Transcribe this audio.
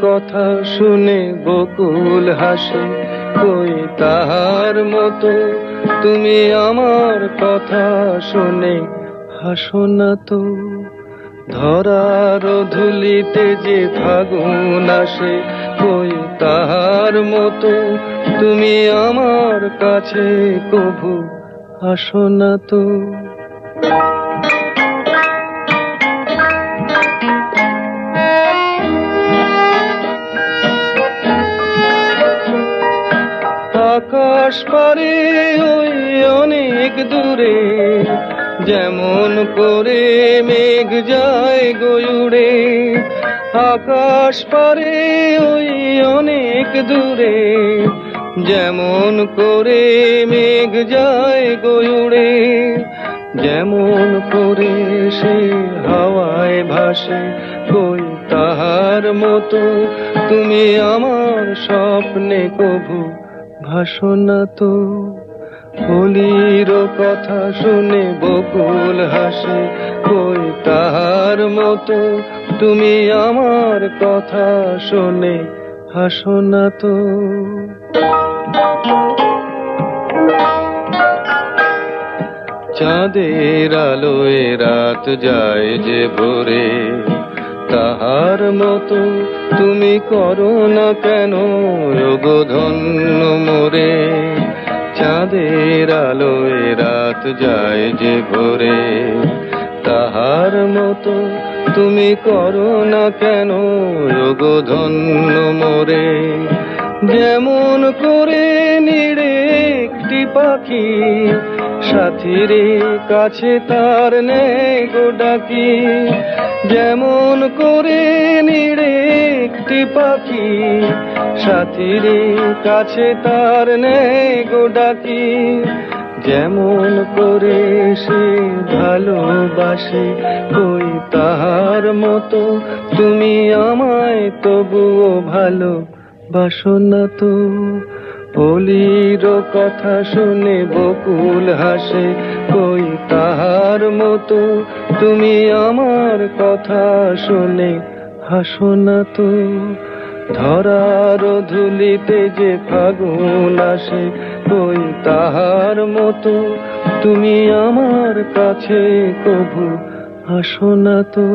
কথা শুনে বকুল হাসে, কই তাহার মতো তুমি আমার কথা শুনে হাসো না তো। ধরার ধুলিতে যে ফাগুন আসে, কই তাহার মতো তুমি আমার কাছে কভু আসো না তো। আকাশ পারে ওই অনেক দূরে, যেমন করে মেঘ যায় গয়ুড়ে। আকাশ পারে ওই অনেক দূরে, যেমন করে মেঘ যায় গয়ুড়ে। যেমন করে সে হাওয়ায় ভাসে, কই তাহার মতো তুমি আমার স্বপ্নে কভু ভাসো না তো। কলির কথা শুনে বকুল হাসে, কই তাহার মতো তুমি আমার কথা শুনে হাসো না তো। চাঁদের আলোয় রাত যায় যে ভোরে, তাহার মতো তুমি করো না কেন ওগো ধন্য মোরে। চাঁদের আলোয় রাত যায় যে ভোরে, তাহার মতো তুমি করো না কেন ওগো ধন্য মোরে। যেমন করে নিড়ে একটি পাখি, সাথীর কাছে তার নেই গো ডাকি। যেমন করে নিড়ে একটি পাখি, সাথীর কাছে তার নেই গো ডাকি। যেমন করে সে ভালোবাসে, কই তাহার মতো তুমি আমায় তবুও ভালো বাসো না তো। কলির কথা শুনে বকুল হাসে, কই তাহার মতো তুমি আমার কথা শুনে হাসো না তো। ধরার ধুলিতে যে ফাগুন আসে, কই তাহার মতো তুমি আমার কাছে কভু হাসো না তো।